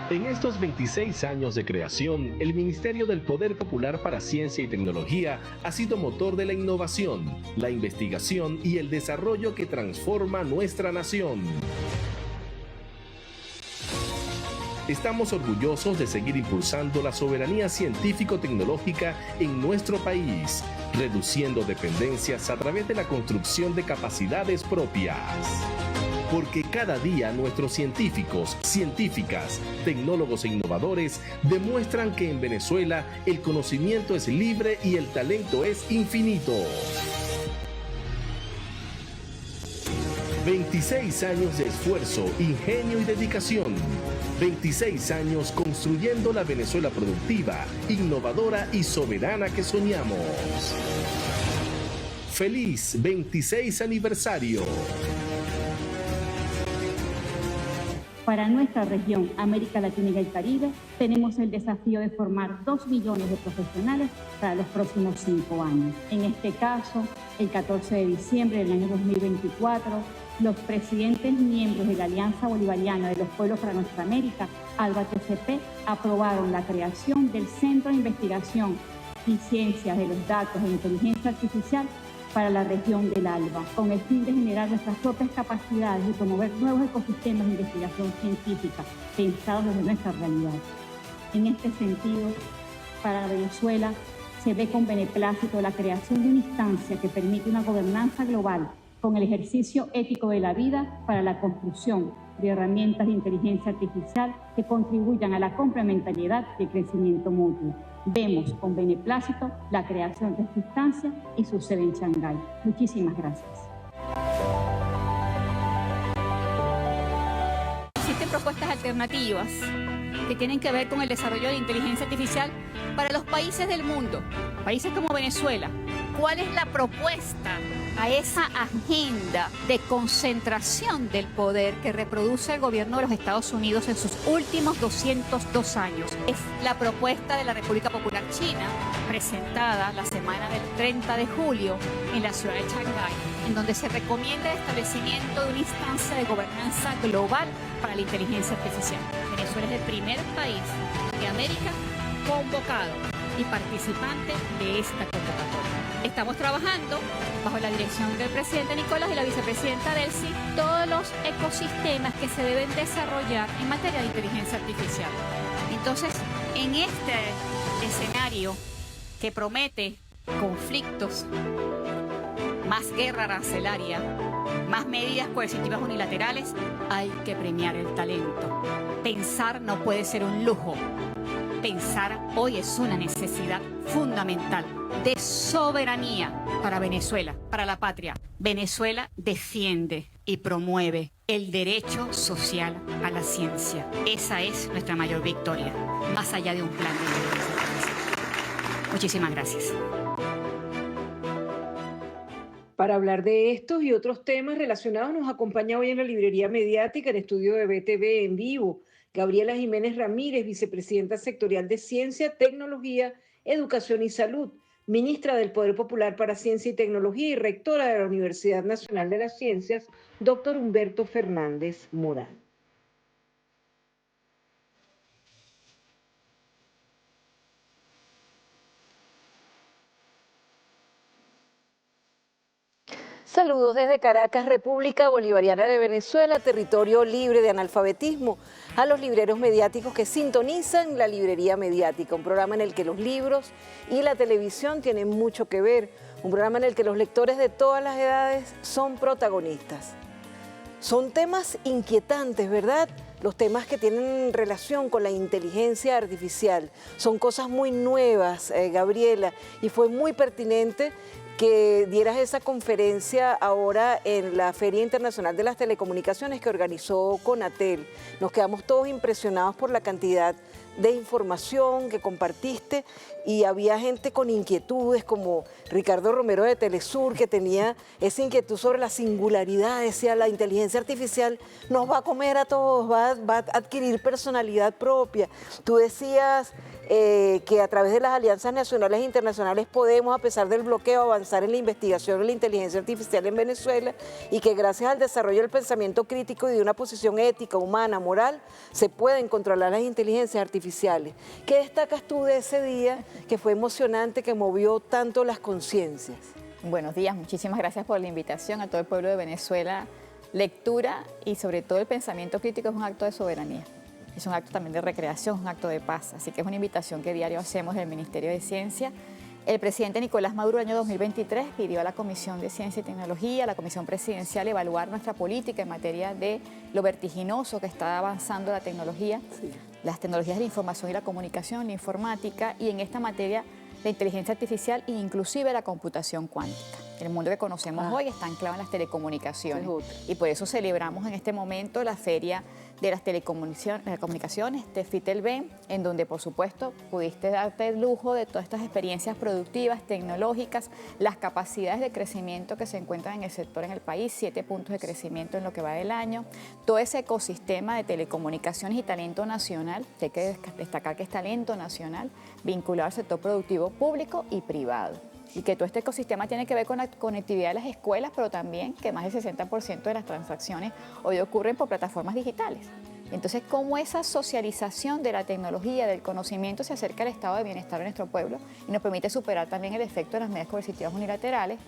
En estos 26 años de creación, el Ministerio del Poder Popular para Ciencia y Tecnología ha sido motor de la innovación, la investigación y el desarrollo que transforma nuestra nación. Estamos orgullosos de seguir impulsando la soberanía científico-tecnológica en nuestro país, reduciendo dependencias a través de la construcción de capacidades propias. Porque cada día nuestros científicos, científicas, tecnólogos e innovadores demuestran que en Venezuela el conocimiento es libre y el talento es infinito. 26 años de esfuerzo, ingenio y dedicación. 26 años construyendo la Venezuela productiva, innovadora y soberana que soñamos. ¡Feliz 26 aniversario! Para nuestra región, América Latina y el Caribe, tenemos el desafío de formar 2 millones de profesionales para los próximos 5 años. En este caso, el 14 de diciembre del año 2024, los presidentes miembros de la Alianza Bolivariana de los Pueblos para Nuestra América, ALBA-TCP, aprobaron la creación del Centro de Investigación y Ciencias de los Datos e Inteligencia Artificial para la región del ALBA, con el fin de generar nuestras propias capacidades y promover nuevos ecosistemas de investigación científica pensados desde nuestra realidad. En este sentido, para Venezuela se ve con beneplácito la creación de una instancia que permite una gobernanza global con el ejercicio ético de la vida para la construcción de herramientas de inteligencia artificial que contribuyan a la complementariedad y el crecimiento mutuo. Vemos con beneplácito la creación de esta instancia y su sede en Shanghái. Muchísimas gracias. Existen propuestas alternativas que tienen que ver con el desarrollo de inteligencia artificial para los países del mundo, países como Venezuela. ¿Cuál es la propuesta a esa agenda de concentración del poder que reproduce el gobierno de los Estados Unidos en sus últimos 202 años? Es la propuesta de la República Popular China, presentada la semana del 30 de julio en la ciudad de Shanghái, en donde se recomienda el establecimiento de una instancia de gobernanza global para la inteligencia artificial. Venezuela es el primer país de América convocado y participante de esta convocatoria. Estamos trabajando bajo la dirección del presidente Nicolás y la vicepresidenta Delcy todos los ecosistemas que se deben desarrollar en materia de inteligencia artificial. Entonces, en este escenario que promete conflictos, más guerra arancelaria, más medidas coercitivas unilaterales, hay que premiar el talento. Pensar no puede ser un lujo. Pensar hoy es una necesidad fundamental de soberanía para Venezuela, para la patria. Venezuela defiende y promueve el derecho social a la ciencia. Esa es nuestra mayor victoria, más allá de un plan de inteligencia artificial. Muchísimas gracias. Para hablar de estos y otros temas relacionados nos acompaña hoy en la librería mediática, en estudio de BTV en vivo, Gabriela Jiménez Ramírez, vicepresidenta sectorial de Ciencia, Tecnología, Educación y Salud, ministra del Poder Popular para Ciencia y Tecnología y rectora de la Universidad Nacional de las Ciencias, doctor Humberto Fernández Morán. Saludos desde Caracas, República Bolivariana de Venezuela, territorio libre de analfabetismo, a los libreros mediáticos que sintonizan la librería mediática, un programa en el que los libros y la televisión tienen mucho que ver, un programa en el que los lectores de todas las edades son protagonistas. Son temas inquietantes, ¿verdad? Los temas que tienen relación con la inteligencia artificial. Son cosas muy nuevas, Gabriela, y fue muy pertinente que dieras esa conferencia ahora en la Feria Internacional de las Telecomunicaciones que organizó Conatel. Nos quedamos todos impresionados por la cantidad de información que compartiste y había gente con inquietudes como Ricardo Romero de Telesur que tenía esa inquietud sobre la singularidad, decía la inteligencia artificial nos va a comer a todos, va a adquirir personalidad propia. Tú decías que a través de las alianzas nacionales e internacionales podemos, a pesar del bloqueo, avanzar en la investigación en la inteligencia artificial en Venezuela y que gracias al desarrollo del pensamiento crítico y de una posición ética, humana, moral, se pueden controlar las inteligencias artificiales. ¿Qué destacas tú de ese día que fue emocionante, que movió tanto las conciencias? Buenos días, muchísimas gracias por la invitación a todo el pueblo de Venezuela. Lectura y sobre todo el pensamiento crítico es un acto de soberanía. Es un acto también de recreación, es un acto de paz. Así que es una invitación que diario hacemos del Ministerio de Ciencia. El presidente Nicolás Maduro, el año 2023, pidió a la Comisión de Ciencia y Tecnología, a la Comisión Presidencial, evaluar nuestra política en materia de lo vertiginoso que está avanzando la tecnología, las tecnologías de la información y la comunicación, la informática, y en esta materia la inteligencia artificial e inclusive la computación cuántica. El mundo que conocemos hoy está anclado en las telecomunicaciones y por eso celebramos en este momento la Feria de las Telecomunicaciones, TEFITELBEN, en donde por supuesto pudiste darte el lujo de todas estas experiencias productivas, tecnológicas, las capacidades de crecimiento que se encuentran en el sector en el país, 7 puntos de crecimiento en lo que va del año, todo ese ecosistema de telecomunicaciones y talento nacional, que hay que destacar que es talento nacional, vinculado al sector productivo público y privado. Y que todo este ecosistema tiene que ver con la conectividad de las escuelas, pero también que más del 60% de las transacciones hoy ocurren por plataformas digitales. Entonces, cómo esa socialización de la tecnología, del conocimiento, se acerca al estado de bienestar de nuestro pueblo y nos permite superar también el efecto de las medidas coercitivas unilaterales.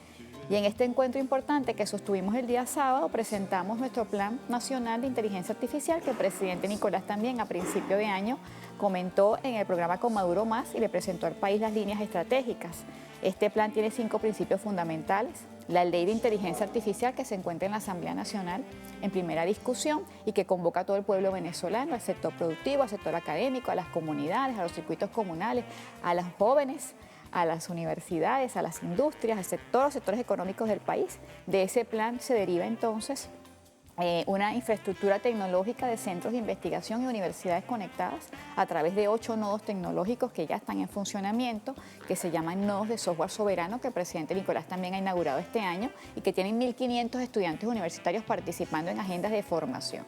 Y en este encuentro importante que sostuvimos el día sábado, presentamos nuestro Plan Nacional de Inteligencia Artificial, que el presidente Nicolás también a principio de año comentó en el programa Con Maduro Más y le presentó al país las líneas estratégicas. Este plan tiene 5 principios fundamentales: la ley de inteligencia artificial, que se encuentra en la Asamblea Nacional en primera discusión y que convoca a todo el pueblo venezolano, al sector productivo, al sector académico, a las comunidades, a los circuitos comunales, a los jóvenes, a las universidades, a las industrias, a todos los sectores económicos del país. De ese plan se deriva entonces una infraestructura tecnológica de centros de investigación y universidades conectadas a través de 8 nodos tecnológicos que ya están en funcionamiento, que se llaman nodos de software soberano, que el presidente Nicolás también ha inaugurado este año y que tienen 1.500 estudiantes universitarios participando en agendas de formación.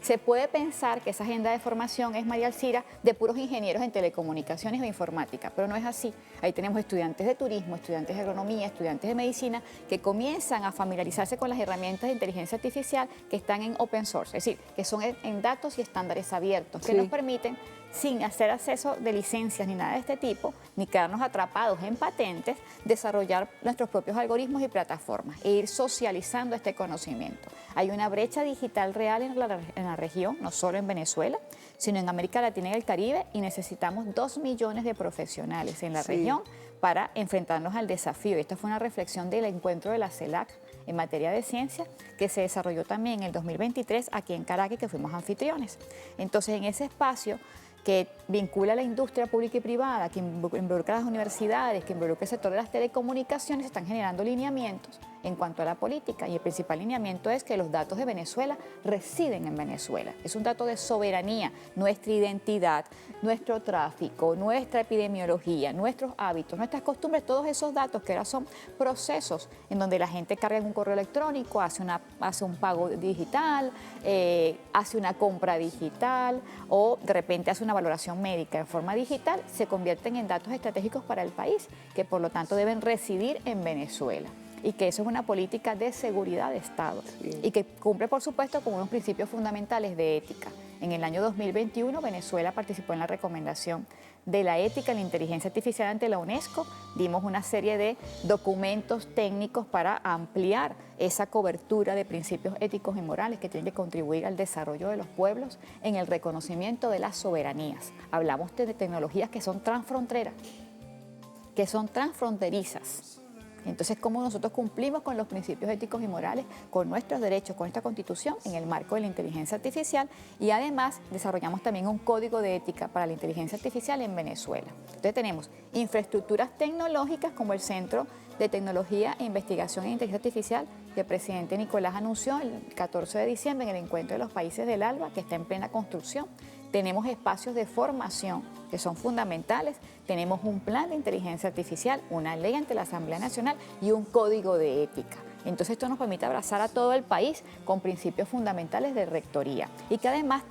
Se puede pensar que esa agenda de formación es, María Alcira, de puros ingenieros en telecomunicaciones o informática, pero no es así. Ahí tenemos estudiantes de turismo, estudiantes de agronomía, estudiantes de medicina, que comienzan a familiarizarse con las herramientas de inteligencia artificial que están en open source, es decir, que son en datos y estándares abiertos, que nos permiten, sin hacer acceso de licencias ni nada de este tipo, ni quedarnos atrapados en patentes, desarrollar nuestros propios algoritmos y plataformas e ir socializando este conocimiento. Hay una brecha digital real en la región, no solo en Venezuela, sino en América Latina y el Caribe, y necesitamos 2 millones de profesionales en la región para enfrentarnos al desafío. Esta fue una reflexión del encuentro de la CELAC en materia de ciencia, que se desarrolló también en el 2023 aquí en Caracas, que fuimos anfitriones. Entonces, en ese espacio que vincula a la industria pública y privada, que involucra a las universidades, que involucra el sector de las telecomunicaciones, se están generando lineamientos en cuanto a la política, y el principal lineamiento es que los datos de Venezuela residen en Venezuela. Es un dato de soberanía, nuestra identidad, nuestro tráfico, nuestra epidemiología, nuestros hábitos, nuestras costumbres, todos esos datos que ahora son procesos en donde la gente carga en un correo electrónico, hace un pago digital, hace una compra digital o de repente hace una valoración médica en forma digital, se convierten en datos estratégicos para el país, que por lo tanto deben residir en Venezuela. Y que eso es una política de seguridad de Estado y que cumple, por supuesto, con unos principios fundamentales de ética. En el año 2021, Venezuela participó en la recomendación de la ética en la inteligencia artificial ante la UNESCO. Dimos una serie de documentos técnicos para ampliar esa cobertura de principios éticos y morales que tienen que contribuir al desarrollo de los pueblos en el reconocimiento de las soberanías. Hablamos de tecnologías que son transfronteras, que son transfronterizas. Entonces, ¿cómo nosotros cumplimos con los principios éticos y morales, con nuestros derechos, con esta Constitución, en el marco de la inteligencia artificial? Y además, desarrollamos también un código de ética para la inteligencia artificial en Venezuela. Entonces, tenemos infraestructuras tecnológicas como el Centro de Tecnología e Investigación en Inteligencia Artificial, que el presidente Nicolás anunció el 14 de diciembre en el Encuentro de los Países del ALBA, que está en plena construcción. Tenemos espacios de formación que son fundamentales, tenemos un plan de inteligencia artificial, una ley ante la Asamblea Nacional y un código de ética. Entonces esto nos permite abrazar a todo el país con principios fundamentales de rectoría y que además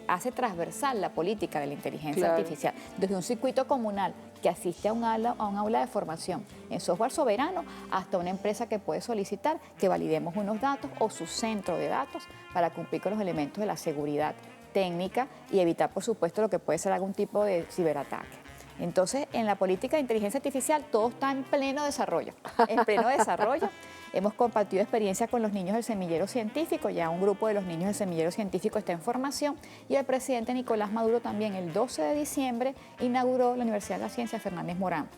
hace transversal la política de la inteligencia Claro. artificial, desde un circuito comunal que asiste a un aula de formación en software soberano hasta una empresa que puede solicitar que validemos unos datos o su centro de datos para cumplir con los elementos de la seguridad técnica y evitar, por supuesto, lo que puede ser algún tipo de ciberataque. Entonces, en la política de inteligencia artificial todo está en pleno desarrollo, en pleno desarrollo. Hemos compartido experiencia con los niños del semillero científico, ya un grupo de los niños del semillero científico está en formación y el presidente Nicolás Maduro también el 12 de diciembre inauguró la Universidad de la Ciencia Fernández Morán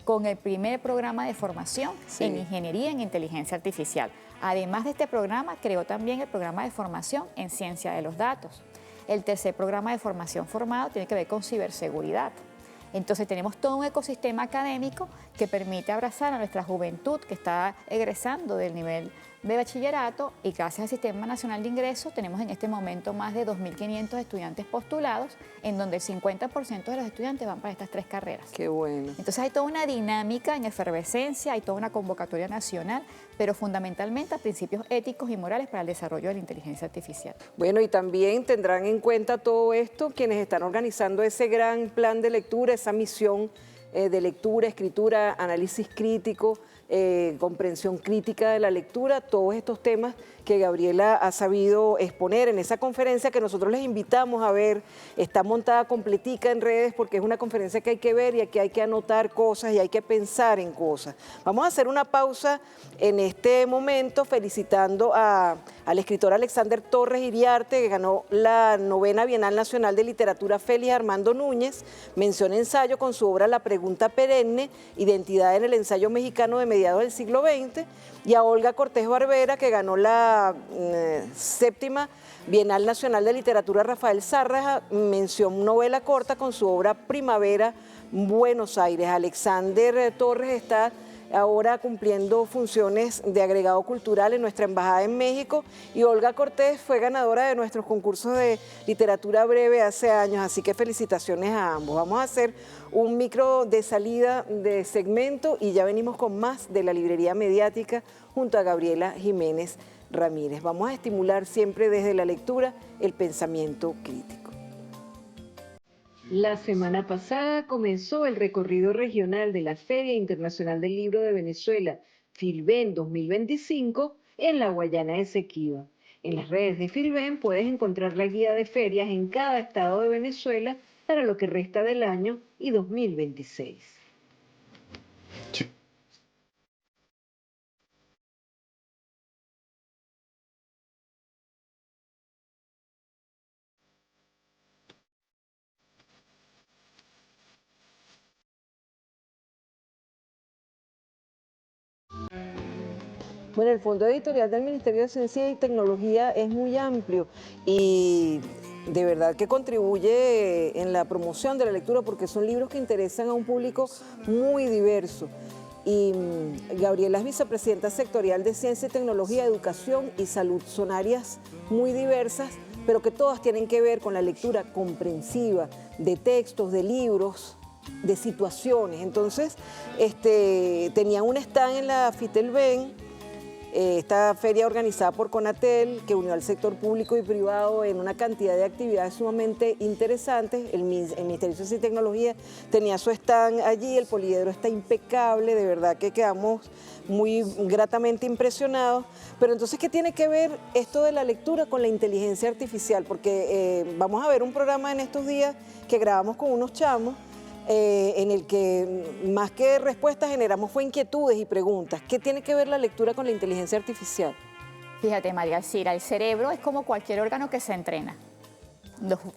con el primer programa de formación en ingeniería en inteligencia artificial. Además de este programa, creó también el programa de formación en ciencia de los datos. El tercer programa de formación formado tiene que ver con ciberseguridad. Entonces tenemos todo un ecosistema académico que permite abrazar a nuestra juventud que está egresando del nivel de bachillerato y gracias al Sistema Nacional de Ingresos tenemos en este momento más de 2.500 estudiantes postulados en donde el 50% de los estudiantes van para estas 3 carreras. Qué bueno. Entonces hay toda una dinámica en efervescencia, hay toda una convocatoria nacional, pero fundamentalmente a principios éticos y morales para el desarrollo de la inteligencia artificial. Bueno, y también tendrán en cuenta todo esto quienes están organizando ese gran plan de lectura, esa misión de lectura, escritura, análisis crítico, comprensión crítica de la lectura, todos estos temas que Gabriela ha sabido exponer en esa conferencia que nosotros les invitamos a ver. Está montada completica en redes porque es una conferencia que hay que ver y aquí hay que anotar cosas y hay que pensar en cosas. Vamos a hacer una pausa en este momento felicitando al escritor Alexander Torres Iriarte, que ganó la 9ª Bienal Nacional de Literatura Félix Armando Núñez, mención ensayo con su obra La Pregunta Perenne, Identidad en el ensayo mexicano de mediados del siglo XX, y a Olga Cortés Barbera, que ganó la 7ª Bienal Nacional de Literatura Rafael Zárraga, mención novela corta con su obra Primavera, Buenos Aires. Alexander Torres está ahora cumpliendo funciones de agregado cultural en nuestra embajada en México y Olga Cortés fue ganadora de nuestros concursos de literatura breve hace años, así que felicitaciones a ambos. Vamos a hacer un micro de salida de segmento y ya venimos con más de la librería mediática junto a Gabriela Jiménez Ramírez. Vamos a estimular siempre desde la lectura el pensamiento crítico. La semana pasada comenzó el recorrido regional de la Feria Internacional del Libro de Venezuela, FILVEN 2025, en la Guayana Esequiba. En las redes de FILVEN puedes encontrar la guía de ferias en cada estado de Venezuela para lo que resta del año y 2026. Bueno, el fondo editorial del Ministerio de Ciencia y Tecnología es muy amplio y de verdad que contribuye en la promoción de la lectura porque son libros que interesan a un público muy diverso. Y Gabriela es vicepresidenta sectorial de Ciencia y Tecnología, Educación y Salud. Son áreas muy diversas, pero que todas tienen que ver con la lectura comprensiva de textos, de libros, de situaciones. Entonces, tenían un stand en la FITELVEN, esta feria organizada por CONATEL, que unió al sector público y privado en una cantidad de actividades sumamente interesantes. El Ministerio de Ciencia y Tecnología tenía su stand allí, el poliedro está impecable, de verdad que quedamos muy gratamente impresionados. Pero entonces, ¿qué tiene que ver esto de la lectura con la inteligencia artificial? Porque vamos a ver un programa en estos días que grabamos con unos chamos, en el que más que respuestas generamos fue inquietudes y preguntas. ¿Qué tiene que ver la lectura con la inteligencia artificial? Fíjate, María Alcira, el cerebro es como cualquier órgano que se entrena.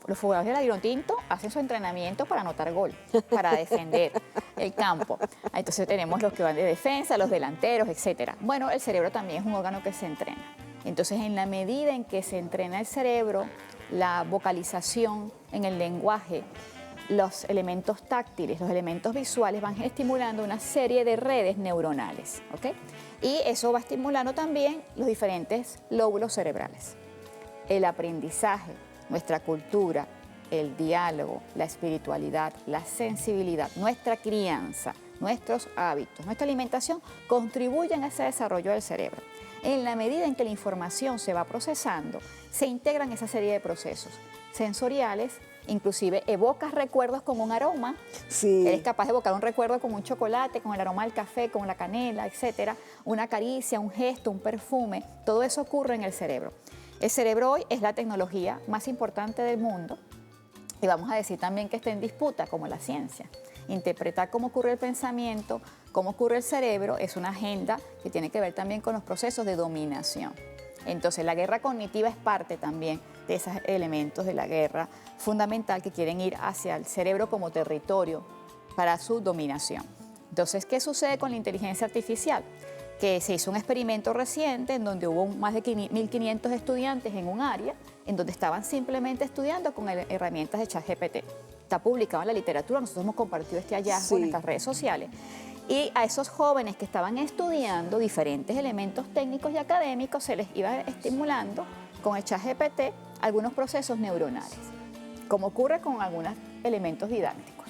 Los jugadores de la Vinotinto hacen su entrenamiento para anotar gol, para defender el campo. Entonces tenemos los que van de defensa, los delanteros, etcétera. Bueno, el cerebro también es un órgano que se entrena. Entonces, en la medida en que se entrena el cerebro, la vocalización en el lenguaje, los elementos táctiles, los elementos visuales van estimulando una serie de redes neuronales, ¿ok? Y eso va estimulando también los diferentes lóbulos cerebrales. El aprendizaje, nuestra cultura, el diálogo, la espiritualidad, la sensibilidad, nuestra crianza, nuestros hábitos, nuestra alimentación contribuyen a ese desarrollo del cerebro. En la medida en que la información se va procesando, se integran esa serie de procesos sensoriales, inclusive evocas recuerdos con un aroma. Sí. Eres capaz de evocar un recuerdo con un chocolate, con el aroma del café, con la canela, etcétera, una caricia, un gesto, un perfume, todo eso ocurre en el cerebro. El cerebro hoy es la tecnología más importante del mundo y vamos a decir también que está en disputa, como la ciencia. Interpretar cómo ocurre el pensamiento, cómo ocurre el cerebro, es una agenda que tiene que ver también con los procesos de dominación. Entonces, la guerra cognitiva es parte también de esos elementos de la guerra fundamental que quieren ir hacia el cerebro como territorio para su dominación. Entonces, ¿qué sucede con la inteligencia artificial? Que se hizo un experimento reciente en donde hubo más de 1.500 estudiantes en un área en donde estaban simplemente estudiando con herramientas de ChatGPT. Está publicado en la literatura, nosotros hemos compartido este hallazgo en nuestras redes sociales. Y a esos jóvenes que estaban estudiando diferentes elementos técnicos y académicos se les iba estimulando con el ChatGPT algunos procesos neuronales, como ocurre con algunos elementos didácticos.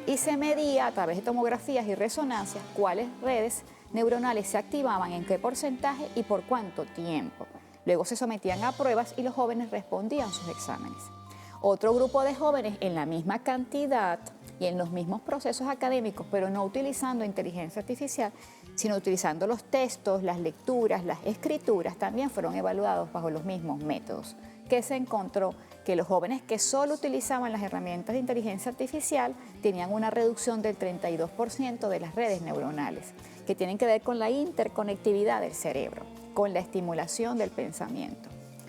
Y se medía a través de tomografías y resonancias cuáles redes neuronales se activaban, en qué porcentaje y por cuánto tiempo. Luego se sometían a pruebas y los jóvenes respondían sus exámenes. Otro grupo de jóvenes en la misma cantidad y en los mismos procesos académicos, pero no utilizando inteligencia artificial, sino utilizando los textos, las lecturas, las escrituras, también fueron evaluados bajo los mismos métodos. ¿Qué se encontró? Que los jóvenes que solo utilizaban las herramientas de inteligencia artificial tenían una reducción del 32% de las redes neuronales, que tienen que ver con la interconectividad del cerebro, con la estimulación del pensamiento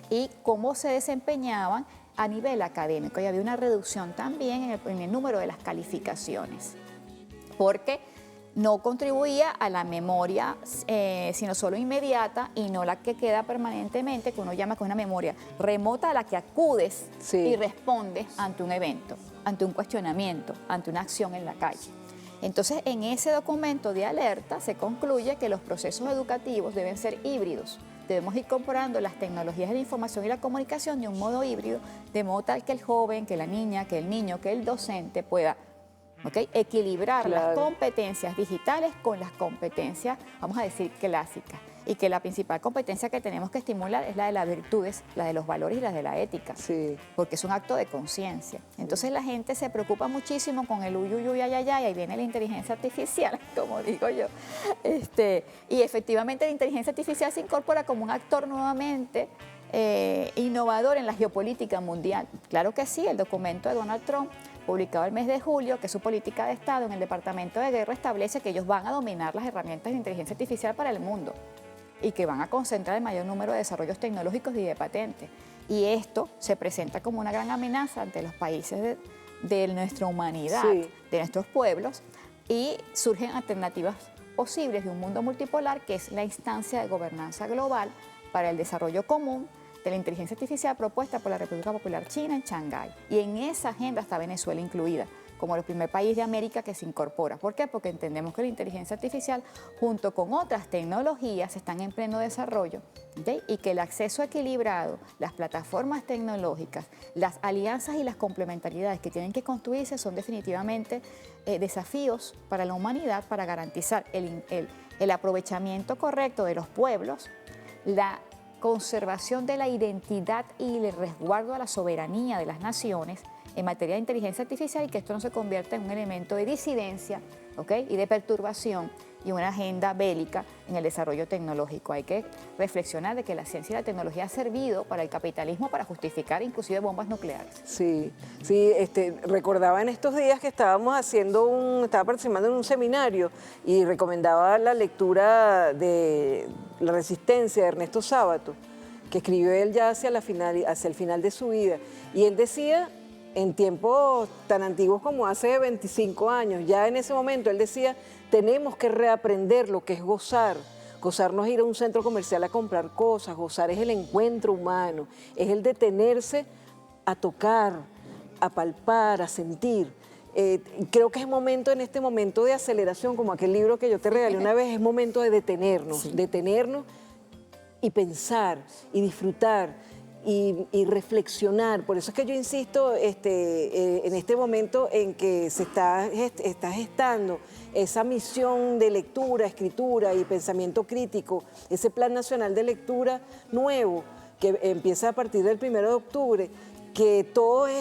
y cómo se desempeñaban a nivel académico. Y había una reducción también en el número de las calificaciones, porque no contribuía a la memoria, sino solo inmediata y no la que queda permanentemente, que uno llama con una memoria remota a la que acudes y respondes ante un evento, ante un cuestionamiento, ante una acción en la calle. Entonces, en ese documento de alerta se concluye que los procesos educativos deben ser híbridos. Debemos ir incorporando las tecnologías de la información y la comunicación de un modo híbrido, de modo tal que el joven, que la niña, que el niño, que el docente pueda equilibrar las competencias digitales con las competencias, vamos a decir, clásicas. Y que la principal competencia que tenemos que estimular es la de las virtudes, la de los valores y la de la ética, porque es un acto de conciencia. Entonces la gente se preocupa muchísimo con el uy, uy, uy, ay, ay, ay, ahí viene la inteligencia artificial, como digo yo. Y efectivamente la inteligencia artificial se incorpora como un actor nuevamente innovador en la geopolítica mundial. Claro que sí, el documento de Donald Trump, publicado el mes de julio, que es su política de Estado en el Departamento de Guerra, establece que ellos van a dominar las herramientas de inteligencia artificial para el mundo y que van a concentrar el mayor número de desarrollos tecnológicos y de patentes. Y esto se presenta como una gran amenaza ante los países de nuestra humanidad, de nuestros pueblos, y surgen alternativas posibles de un mundo multipolar, que es la instancia de gobernanza global para el desarrollo común de la inteligencia artificial propuesta por la República Popular China en Shanghái. Y en esa agenda está Venezuela incluida, como el primer país de América que se incorpora. ¿Por qué? Porque entendemos que la inteligencia artificial, junto con otras tecnologías, están en pleno desarrollo, y que el acceso equilibrado, las plataformas tecnológicas, las alianzas y las complementariedades que tienen que construirse son definitivamente desafíos para la humanidad para garantizar el aprovechamiento correcto de los pueblos, la conservación de la identidad y el resguardo a la soberanía de las naciones en materia de inteligencia artificial, y que esto no se convierta en un elemento de disidencia y de perturbación y una agenda bélica en el desarrollo tecnológico. Hay que reflexionar de que la ciencia y la tecnología ha servido para el capitalismo para justificar inclusive bombas nucleares. Sí, recordaba en estos días que estaba participando en un seminario y recomendaba la lectura de La Resistencia de Ernesto Sábato, que escribió él ya hacia el final de su vida. Y él decía, en tiempos tan antiguos como hace 25 años, ya en ese momento él decía, tenemos que reaprender lo que es gozar. Gozar no es ir a un centro comercial a comprar cosas, gozar es el encuentro humano, es el detenerse a tocar, a palpar, a sentir. Creo que es momento, en este momento de aceleración, como aquel libro que yo te regalé una vez, es momento de detenernos y pensar y disfrutar y reflexionar. Por eso es que yo insisto en este momento en que se está gestando esa misión de lectura, escritura y pensamiento crítico, ese Plan Nacional de Lectura nuevo, que empieza a partir del 1 de octubre, que todas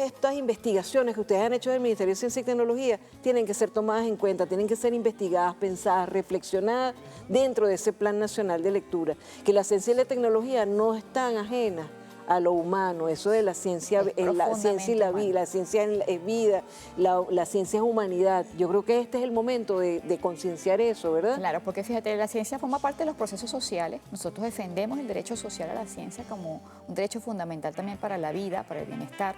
estas investigaciones que ustedes han hecho del Ministerio de Ciencia y Tecnología tienen que ser tomadas en cuenta, tienen que ser investigadas, pensadas, reflexionadas dentro de ese Plan Nacional de Lectura, que la ciencia y la tecnología no están ajenas a lo humano, eso de la ciencia, la ciencia y la vida, la ciencia es vida, la ciencia es humanidad. Yo creo que este es el momento de concienciar eso, ¿verdad? Claro, porque fíjate, la ciencia forma parte de los procesos sociales. Nosotros defendemos el derecho social a la ciencia como un derecho fundamental también para la vida, para el bienestar,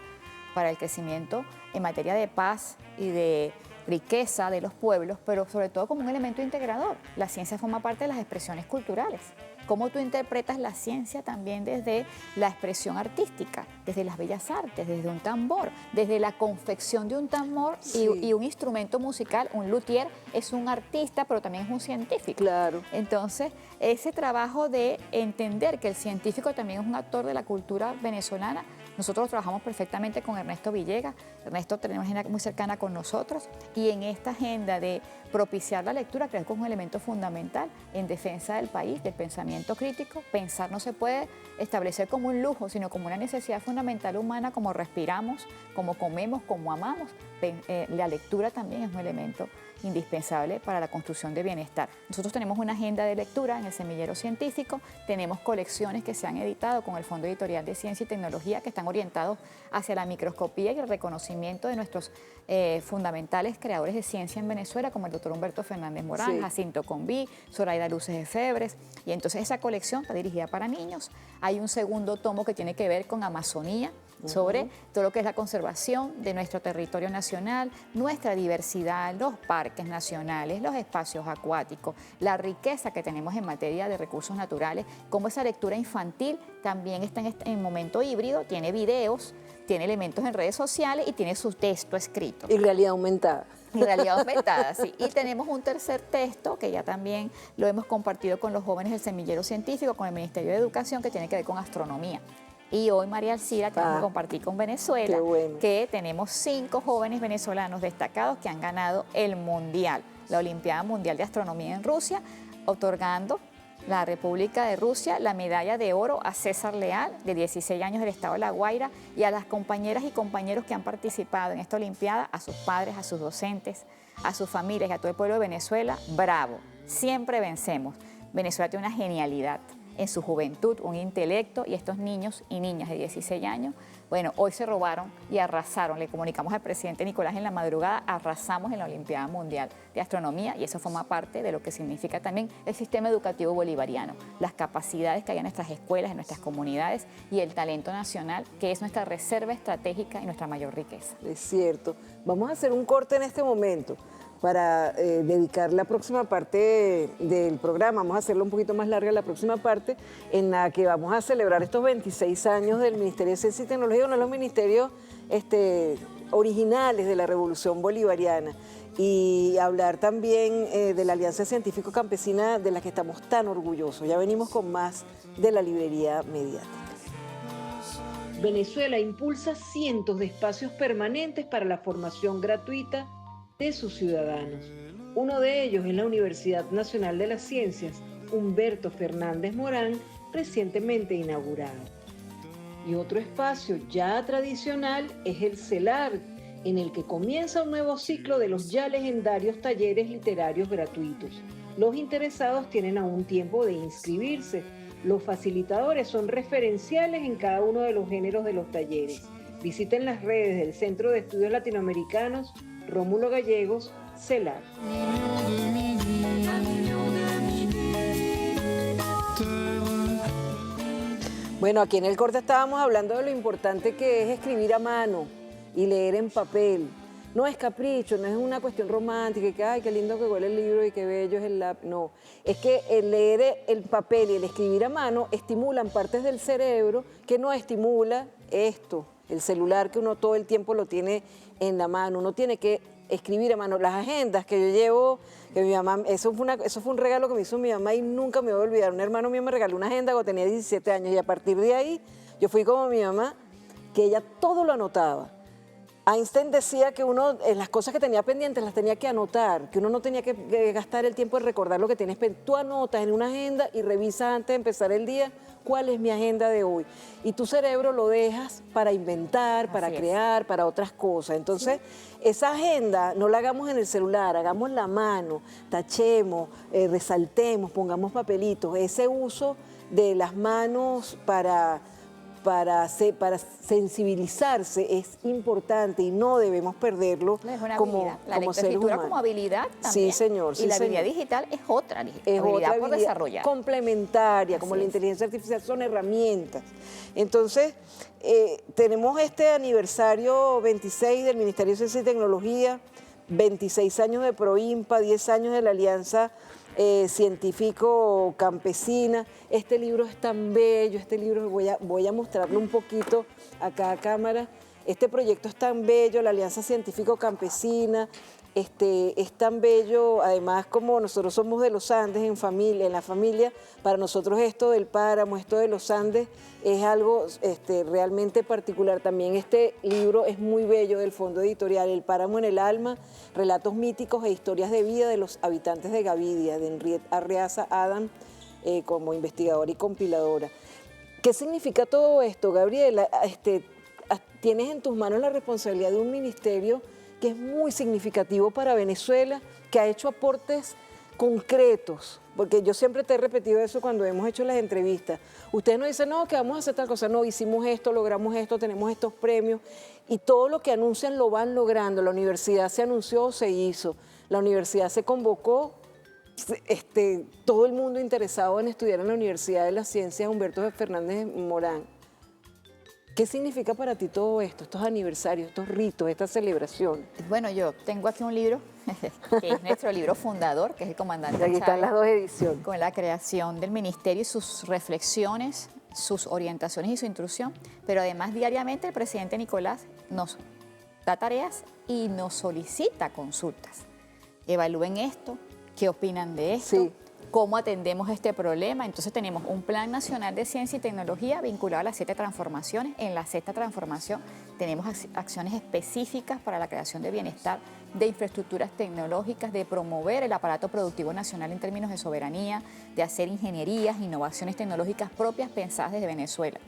para el crecimiento en materia de paz y de riqueza de los pueblos, pero sobre todo como un elemento integrador. La ciencia forma parte de las expresiones culturales. Cómo tú interpretas la ciencia también desde la expresión artística, desde las bellas artes, desde un tambor, desde la confección de un tambor y un instrumento musical. Un luthier es un artista, pero también es un científico. Claro. Entonces, ese trabajo de entender que el científico también es un actor de la cultura venezolana. Nosotros trabajamos perfectamente con Ernesto Villegas. Ernesto tenemos una agenda muy cercana con nosotros y en esta agenda de propiciar la lectura creo que es un elemento fundamental en defensa del país, del pensamiento crítico. Pensar no se puede establecer como un lujo, sino como una necesidad fundamental humana, como respiramos, como comemos, como amamos. La lectura también es un elemento indispensable para la construcción de bienestar. Nosotros tenemos una agenda de lectura en el Semillero Científico, tenemos colecciones que se han editado con el Fondo Editorial de Ciencia y Tecnología que están orientados hacia la microscopía y el reconocimiento de nuestros fundamentales creadores de ciencia en Venezuela, como el doctor Humberto Fernández Morán, Jacinto Conví, Zoraida Luces de Febres, y entonces esa colección está dirigida para niños. Hay un segundo tomo que tiene que ver con Amazonía, sobre todo lo que es la conservación de nuestro territorio nacional, nuestra diversidad, los parques nacionales, los espacios acuáticos, la riqueza que tenemos en materia de recursos naturales, como esa lectura infantil también está en momento híbrido, tiene videos, tiene elementos en redes sociales y tiene su texto escrito. Y realidad aumentada. En realidad aumentada, sí. Y tenemos un tercer texto que ya también lo hemos compartido con los jóvenes del Semillero Científico, con el Ministerio de Educación, que tiene que ver con astronomía. Y hoy, María Alcira, tenemos que compartir con Venezuela, que tenemos 5 jóvenes venezolanos destacados que han ganado el Mundial, la Olimpiada Mundial de Astronomía en Rusia, otorgando la República de Rusia la medalla de oro a César Leal, de 16 años del estado de La Guaira, y a las compañeras y compañeros que han participado en esta Olimpiada, a sus padres, a sus docentes, a sus familias y a todo el pueblo de Venezuela. Bravo, siempre vencemos. Venezuela tiene una genialidad en su juventud, un intelecto, y estos niños y niñas de 16 años, bueno, hoy se robaron y arrasaron. Le comunicamos al presidente Nicolás en la madrugada, arrasamos en la Olimpiada Mundial de Astronomía, y eso forma parte de lo que significa también el sistema educativo bolivariano, las capacidades que hay en nuestras escuelas, en nuestras comunidades, y el talento nacional, que es nuestra reserva estratégica y nuestra mayor riqueza. Es cierto. Vamos a hacer un corte en este momento para dedicar la próxima parte del programa. Vamos a hacerlo un poquito más larga la próxima parte, en la que vamos a celebrar estos 26 años del Ministerio de Ciencia y Tecnología, uno de los ministerios originales de la Revolución Bolivariana, y hablar también de la Alianza Científico Campesina, de la que estamos tan orgullosos. Ya venimos con más de la librería mediática. Venezuela impulsa cientos de espacios permanentes para la formación gratuita de sus ciudadanos. Uno de ellos es la Universidad Nacional de las Ciencias Humberto Fernández Morán, recientemente inaugurado. Y otro espacio ya tradicional es el CELAR, en el que comienza un nuevo ciclo de los ya legendarios talleres literarios gratuitos. Los interesados tienen aún tiempo de inscribirse. Los facilitadores son referenciales en cada uno de los géneros de los talleres. Visiten las redes del Centro de Estudios Latinoamericanos Rómulo Gallegos, CELAR. Bueno, aquí en el corte estábamos hablando de lo importante que es escribir a mano y leer en papel. No es capricho, no es una cuestión romántica, que ay, qué lindo que huele el libro y qué bello es el lápiz. No, es que el leer el papel y el escribir a mano estimulan partes del cerebro que no estimula esto, el celular, que uno todo el tiempo lo tiene en la mano. Uno tiene que escribir a mano. Las agendas que yo llevo, que mi mamá, eso fue un regalo que me hizo mi mamá y nunca me voy a olvidar. Un hermano mío me regaló una agenda cuando tenía 17 años, y a partir de ahí yo fui como mi mamá, que ella todo lo anotaba. Einstein decía que uno, las cosas que tenía pendientes las tenía que anotar, que uno no tenía que gastar el tiempo en recordar lo que tienes pendiente. Tú anotas en una agenda y revisas antes de empezar el día cuál es mi agenda de hoy. Y tu cerebro lo dejas para inventar, para crear, para otras cosas. Entonces, esa agenda no la hagamos en el celular, hagamos la mano, tachemos, resaltemos, pongamos papelitos. Ese uso de las manos para sensibilizarse es importante y no debemos perderlo Es una como, habilidad. La como seres lectoescritura humanos. como habilidad también. Sí, señor. Y la habilidad digital es otra habilidad por desarrollar. Complementaria, como la inteligencia artificial, son herramientas. Entonces, tenemos este aniversario 26 del Ministerio de Ciencia y Tecnología, 26 años de PROINPA, 10 años de la Alianza Científico Campesina. Este libro es tan bello, este libro voy a mostrarlo un poquito acá a cámara. Este proyecto es tan bello, la Alianza Científico Campesina, es tan bello, además como nosotros somos de los Andes en la familia, para nosotros esto del páramo, esto de los Andes es algo realmente particular. También este libro es muy bello del fondo editorial, El páramo en el alma, relatos míticos e historias de vida de los habitantes de Gavidia, de Henriette Arreaza Adam, como investigadora y compiladora. ¿Qué significa todo esto, Gabriela? Tienes en tus manos la responsabilidad de un ministerio que es muy significativo para Venezuela, que ha hecho aportes concretos, porque yo siempre te he repetido eso cuando hemos hecho las entrevistas. Ustedes no dicen, no, que vamos a hacer tal cosa, no, hicimos esto, logramos esto, tenemos estos premios, y todo lo que anuncian lo van logrando. La universidad se anunció, se hizo, la universidad se convocó, todo el mundo interesado en estudiar en la Universidad de las Ciencias Humberto Fernández Morán. ¿Qué significa para ti todo esto, estos aniversarios, estos ritos, esta celebración? Bueno, yo tengo aquí un libro, que es nuestro libro fundador, que es El Comandante Aquí están Chávez, las dos ediciones. con la creación del ministerio y sus reflexiones, sus orientaciones y su instrucción. Pero además, diariamente el presidente Nicolás nos da tareas y nos solicita consultas. Evalúen esto, ¿qué opinan de esto? Sí. ¿Cómo atendemos este problema? Entonces tenemos un Plan Nacional de Ciencia y Tecnología vinculado a las 7 transformaciones. En la 6ª transformación tenemos acciones específicas para la creación de bienestar, de infraestructuras tecnológicas, de promover el aparato productivo nacional en términos de soberanía, de hacer ingenierías, innovaciones tecnológicas propias pensadas desde Venezuela.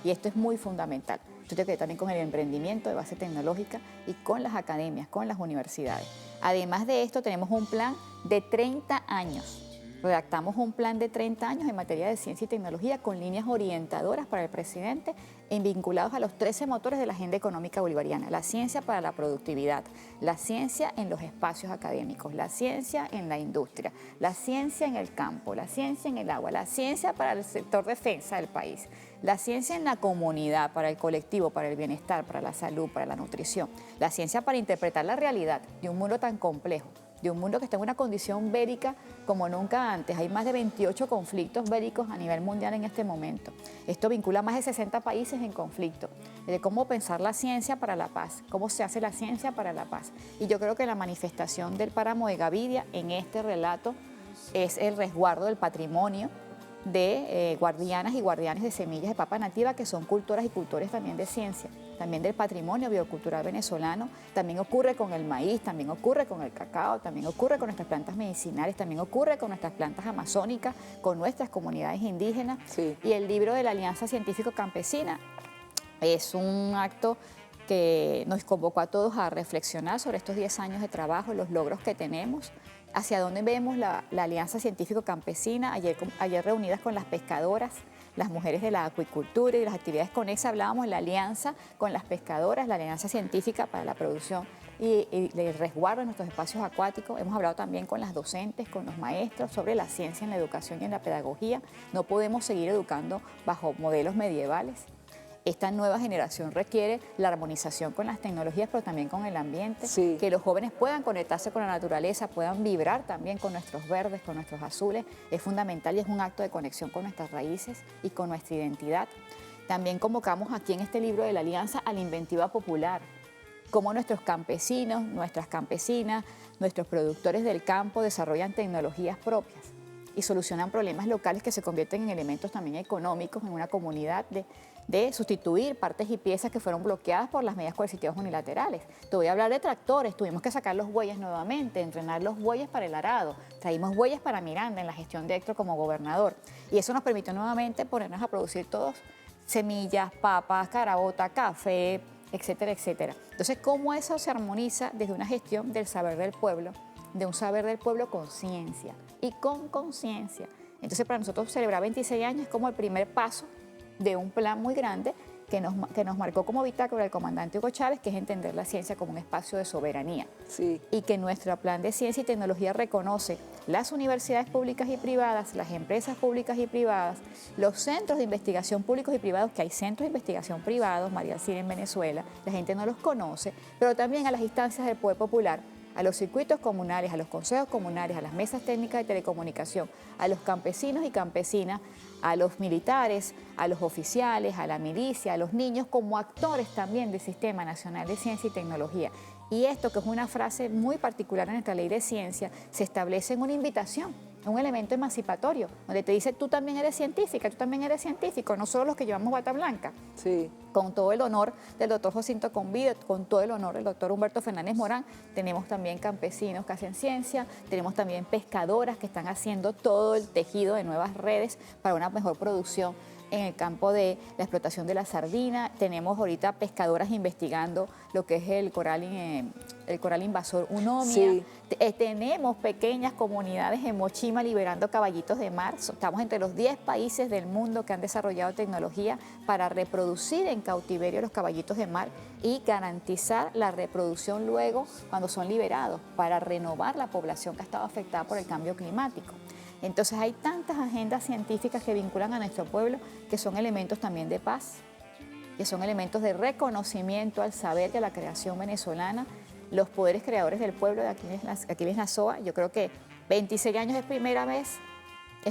Y esto es muy fundamental. Esto tiene que ver también con el emprendimiento de base tecnológica y con las academias, con las universidades. Además de esto, tenemos un plan de 30 años. Redactamos un plan de 30 años en materia de ciencia y tecnología con líneas orientadoras para el presidente vinculados a los 13 motores de la agenda económica bolivariana. La ciencia para la productividad, la ciencia en los espacios académicos, la ciencia en la industria, la ciencia en el campo, la ciencia en el agua, la ciencia para el sector defensa del país, la ciencia en la comunidad, para el colectivo, para el bienestar, para la salud, para la nutrición, la ciencia para interpretar la realidad de un mundo tan complejo, de un mundo que está en una condición bélica como nunca antes. Hay más de 28 conflictos bélicos a nivel mundial en este momento. Esto vincula a más de 60 países en conflicto. De cómo pensar la ciencia para la paz, cómo se hace la ciencia para la paz. Y yo creo que la manifestación del páramo de Gavidia en este relato es el resguardo del patrimonio de guardianas y guardianes de semillas de papa nativa, que son cultoras y cultores también de ciencia, también del patrimonio biocultural venezolano. También ocurre con el maíz, también ocurre con el cacao, también ocurre con nuestras plantas medicinales, también ocurre con nuestras plantas amazónicas, con nuestras comunidades indígenas. Sí. Y el libro de la Alianza Científico Campesina es un acto que nos convocó a todos a reflexionar sobre estos 10 años de trabajo, los logros que tenemos, hacia dónde vemos la Alianza Científico Campesina. Ayer reunidas con las pescadoras, las mujeres de la acuicultura y las actividades conexas, hablábamos de la alianza con las pescadoras, la alianza científica para la producción y el resguardo de nuestros espacios acuáticos. Hemos hablado también con las docentes, con los maestros, sobre la ciencia en la educación y en la pedagogía. No podemos seguir educando bajo modelos medievales. Esta nueva generación requiere la armonización con las tecnologías, pero también con el ambiente, Sí. que los jóvenes puedan conectarse con la naturaleza, puedan vibrar también con nuestros verdes, con nuestros azules. Es fundamental y es un acto de conexión con nuestras raíces y con nuestra identidad. También convocamos aquí en este libro de la Alianza a la inventiva popular, cómo nuestros campesinos, nuestras campesinas, nuestros productores del campo desarrollan tecnologías propias y solucionan problemas locales que se convierten en elementos también económicos en una comunidad de sustituir partes y piezas que fueron bloqueadas por las medidas coercitivas unilaterales. Te voy a hablar de tractores, tuvimos que sacar los bueyes nuevamente, entrenar los bueyes para el arado, traímos bueyes para Miranda en la gestión de Héctor como gobernador, y eso nos permitió nuevamente ponernos a producir todos semillas, papas, caraota, café, etcétera, etcétera. Entonces, ¿cómo eso se armoniza desde una gestión del saber del pueblo, de un saber del pueblo con ciencia y con conciencia? Entonces, para nosotros celebrar 26 años es como el primer paso de un plan muy grande que nos marcó como bitácora el comandante Hugo Chávez, que es entender la ciencia como un espacio de soberanía. Sí. Y que nuestro plan de ciencia y tecnología reconoce las universidades públicas y privadas, las empresas públicas y privadas, los centros de investigación públicos y privados, que hay centros de investigación privados, María Alcina en Venezuela, la gente no los conoce, pero también a las instancias del poder popular, a los circuitos comunales, a los consejos comunales, a las mesas técnicas de telecomunicación, a los campesinos y campesinas, a los militares, a los oficiales, a la milicia, a los niños, como actores también del Sistema Nacional de Ciencia y Tecnología. Y esto, que es una frase muy particular en nuestra ley de ciencia, se establece en una invitación, un elemento emancipatorio, donde te dice, tú también eres científica, tú también eres científico, no solo los que llevamos bata blanca. Sí. Con todo el honor del doctor Jacinto Convido, con todo el honor del doctor Humberto Fernández Morán, tenemos también campesinos que hacen ciencia, tenemos también pescadoras que están haciendo todo el tejido de nuevas redes para una mejor producción en el campo de la explotación de la sardina. Tenemos ahorita pescadoras investigando lo que es el coral invasor Unomia. Sí. Tenemos pequeñas comunidades en Mochima liberando caballitos de mar. Estamos entre los 10 países del mundo que han desarrollado tecnología para reproducir en cautiverio los caballitos de mar y garantizar la reproducción luego cuando son liberados, para renovar la población que ha estado afectada por el cambio climático. Entonces hay tantas agendas científicas que vinculan a nuestro pueblo, que son elementos también de paz, que son elementos de reconocimiento al saber y a la creación venezolana, los poderes creadores del pueblo de Aquiles Nazoa. Yo creo que 26 años es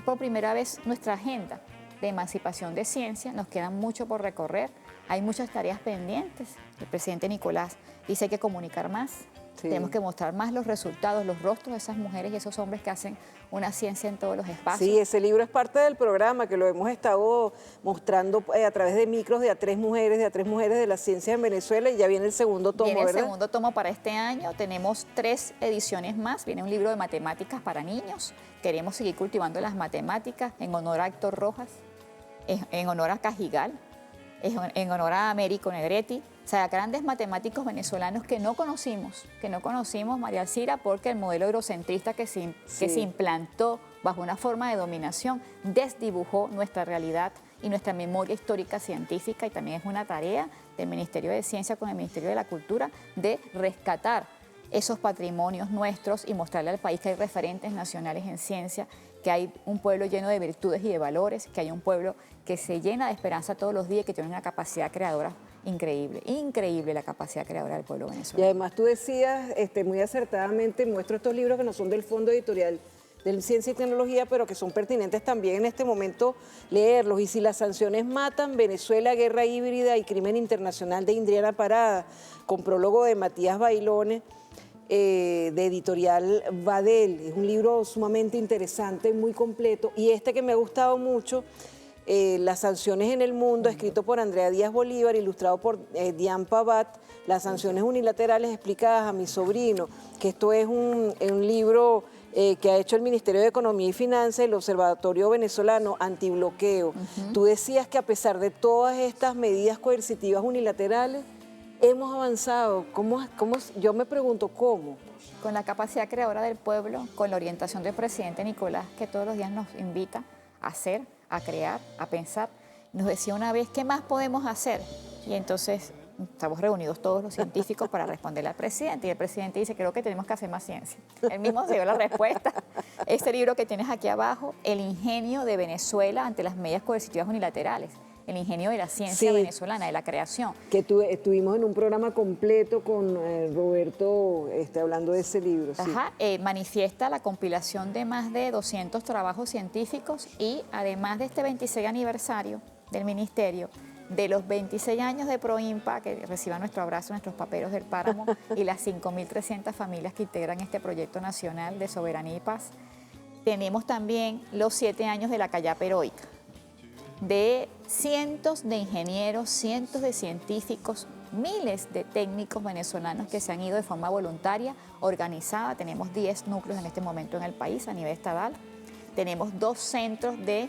por primera vez nuestra agenda de emancipación de ciencia. Nos queda mucho por recorrer, hay muchas tareas pendientes. El presidente Nicolás dice que hay que comunicar más. Sí. Tenemos que mostrar más los resultados, los rostros de esas mujeres y esos hombres que hacen una ciencia en todos los espacios. Sí, ese libro es parte del programa, que lo hemos estado mostrando a través de micros de a tres mujeres de la ciencia en Venezuela, y ya viene el segundo tomo, ¿verdad? Viene el segundo tomo para este año, tenemos 3 ediciones más, viene un libro de matemáticas para niños, queremos seguir cultivando las matemáticas en honor a Héctor Rojas, en honor a Cajigal, en honor a Américo Negretti. O sea, grandes matemáticos venezolanos que no conocimos, María Alcira, porque el modelo eurocentrista que se implantó bajo una forma de dominación desdibujó nuestra realidad y nuestra memoria histórica científica, y también es una tarea del Ministerio de Ciencia con el Ministerio de la Cultura de rescatar esos patrimonios nuestros y mostrarle al país que hay referentes nacionales en ciencia, que hay un pueblo lleno de virtudes y de valores, que hay un pueblo que se llena de esperanza todos los días, que tiene una capacidad creadora increíble, increíble la capacidad creadora del pueblo venezolano. Y además tú decías muy acertadamente, muestro estos libros que no son del Fondo Editorial de Ciencia y Tecnología, pero que son pertinentes también en este momento leerlos. Y si las sanciones matan, Venezuela, guerra híbrida y crimen internacional, de Indriana Parada, con prólogo de Matías Bailones, de editorial Badel. Es un libro sumamente interesante, muy completo. Y este que me ha gustado mucho, Las sanciones en el mundo, escrito por Andrea Díaz Bolívar, ilustrado por Diane Pavat, las sanciones unilaterales explicadas a mi sobrino, que esto es un libro que ha hecho el Ministerio de Economía y Finanzas y el Observatorio Venezolano Antibloqueo. Tú decías que a pesar de todas estas medidas coercitivas unilaterales, hemos avanzado. Yo me pregunto, ¿cómo? Con la capacidad creadora del pueblo, con la orientación del presidente Nicolás, que todos los días nos invita a hacer, a crear, a pensar. Nos decía una vez, ¿qué más podemos hacer? Y entonces estamos reunidos todos los científicos para responderle al presidente, y el presidente dice, creo que tenemos que hacer más ciencia. Él mismo se dio la respuesta. Este libro que tienes aquí abajo, El ingenio de Venezuela ante las medidas coercitivas unilaterales, el ingenio de la ciencia venezolana, de la creación. Que estuvimos en un programa completo con Roberto hablando de ese libro. Ajá, manifiesta la compilación de más de 200 trabajos científicos, y además de este 26 aniversario del Ministerio, de los 26 años de Proimpa, que reciban nuestro abrazo, nuestros paperos del páramo, y las 5.300 familias que integran este proyecto nacional de soberanía y paz, tenemos también los 7 años de la Callapa heroica. de cientos de ingenieros, cientos de científicos, miles de técnicos venezolanos que se han ido de forma voluntaria, organizada. Tenemos 10 núcleos en este momento en el país a nivel estatal. Tenemos 2 centros de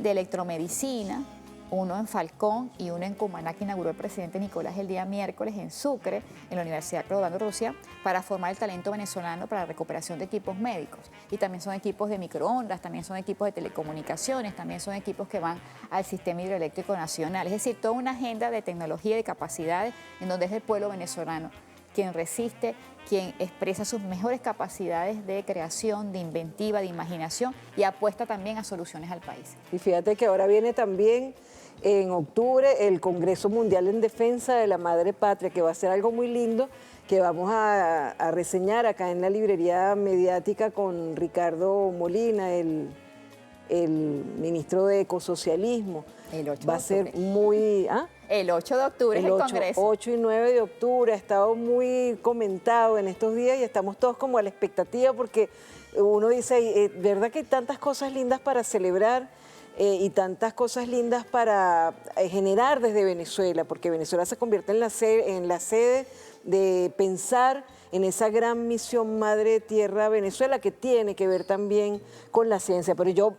electromedicina, uno en Falcón y uno en Cumaná, que inauguró el presidente Nicolás el día miércoles en Sucre, en la Universidad Clodoaldo Rusia, para formar el talento venezolano para la recuperación de equipos médicos. Y también son equipos de microondas, también son equipos de telecomunicaciones, también son equipos que van al sistema hidroeléctrico nacional. Es decir, toda una agenda de tecnología y de capacidades en donde es el pueblo venezolano quien resiste, quien expresa sus mejores capacidades de creación, de inventiva, de imaginación y apuesta también a soluciones al país. Y fíjate que ahora viene también en octubre el Congreso Mundial en Defensa de la Madre Patria, que va a ser algo muy lindo, que vamos a reseñar acá en la librería mediática con Ricardo Molina, el ministro de Ecosocialismo. El 8 va a ser muy... El 8 de octubre es el Congreso. 8 y 9 de octubre ha estado muy comentado en estos días y estamos todos como a la expectativa porque uno dice, ¿verdad que hay tantas cosas lindas para celebrar y tantas cosas lindas para generar desde Venezuela? Porque Venezuela se convierte en la sede de pensar en esa gran misión Madre Tierra Venezuela que tiene que ver también con la ciencia. Pero yo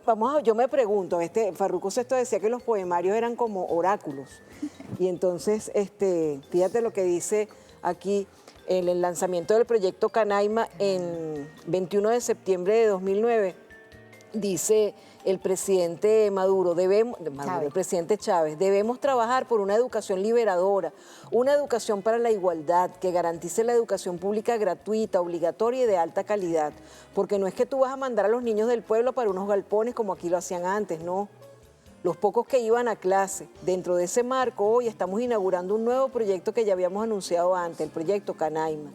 me pregunto, Farruko Sesto decía que los poemarios eran como oráculos. Y entonces, fíjate lo que dice aquí en el lanzamiento del proyecto Canaima en 21 de septiembre de 2009. Dice el presidente el presidente Chávez, debemos trabajar por una educación liberadora, una educación para la igualdad, que garantice la educación pública gratuita, obligatoria y de alta calidad. Porque no es que tú vas a mandar a los niños del pueblo para unos galpones como aquí lo hacían antes, no. Los pocos que iban a clase. Dentro de ese marco, hoy estamos inaugurando un nuevo proyecto que ya habíamos anunciado antes, el proyecto Canaima.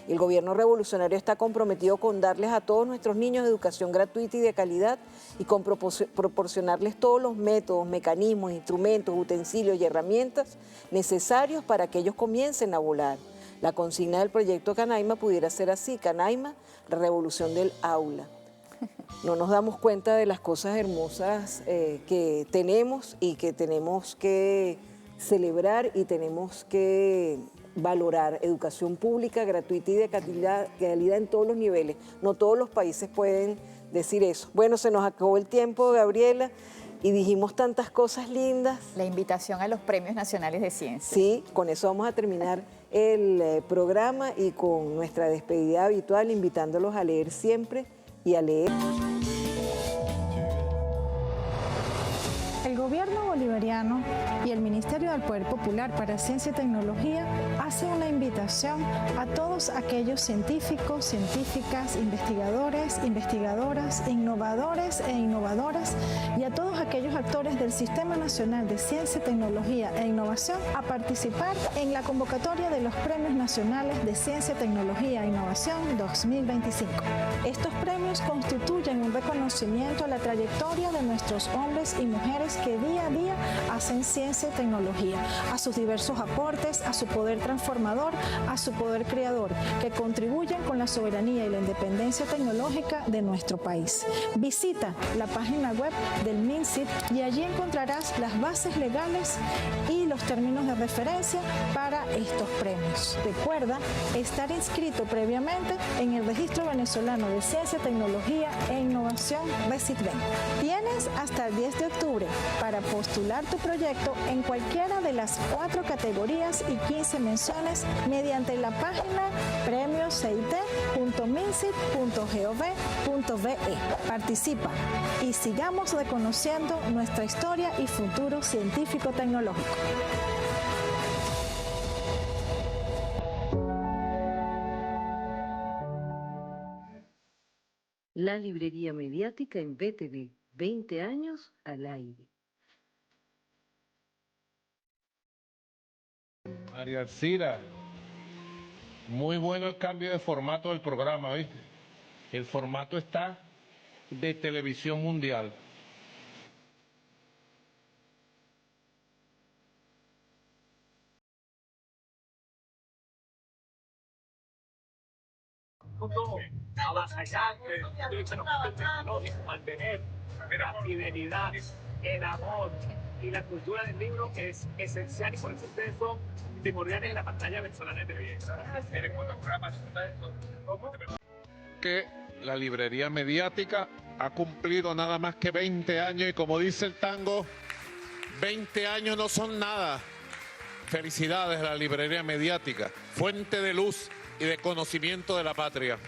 El gobierno revolucionario está comprometido con darles a todos nuestros niños educación gratuita y de calidad y con proporcionarles todos los métodos, mecanismos, instrumentos, utensilios y herramientas necesarios para que ellos comiencen a volar. La consigna del proyecto Canaima pudiera ser así: Canaima, la revolución del aula. No nos damos cuenta de las cosas hermosas que tenemos y que tenemos que celebrar y tenemos que valorar. Educación pública, gratuita y de calidad en todos los niveles. No todos los países pueden decir eso. Bueno, se nos acabó el tiempo, Gabriela, y dijimos tantas cosas lindas. La invitación a los Premios Nacionales de Ciencia. Sí, con eso vamos a terminar el programa y con nuestra despedida habitual, invitándolos a leer siempre y a leer. El gobierno bolivariano y el Ministerio del Poder Popular para Ciencia y Tecnología hacen una invitación a todos aquellos científicos, científicas, investigadores, investigadoras, innovadores e innovadoras y a todos aquellos actores del Sistema Nacional de Ciencia, Tecnología e Innovación a participar en la convocatoria de los Premios Nacionales de Ciencia, Tecnología e Innovación 2025. Estos premios constituyen un reconocimiento a la trayectoria de nuestros hombres y mujeres que día a día hacen ciencia y tecnología, a sus diversos aportes, a su poder transformador, a su poder creador, que contribuyen con la soberanía y la independencia tecnológica de nuestro país. Visita la página web del MINCIT y allí encontrarás las bases legales y los términos de referencia para estos premios. Recuerda estar inscrito previamente en el Registro Venezolano de Ciencia, Tecnología e Innovación RECITVEN. Tienes hasta el 10 de octubre para postular tu proyecto en cualquiera de las 4 categorías y 15 menciones mediante la página premioscit.mincit.gov.be. Participa y sigamos reconociendo nuestra historia y futuro científico-tecnológico. La librería mediática en BTV, 20 años al aire. María Alcira, muy bueno el cambio de formato del programa, ¿viste? El formato está de televisión mundial. Avasallante, mantener la fidelidad el amor y la cultura del libro es esencial y por eso ustedes son primordiales en la pantalla venezolana de televisión. Que la librería mediática ha cumplido nada más que 20 años y como dice el tango, 20 años no son nada. Felicidades a la librería mediática, fuente de luz y de conocimiento de la patria.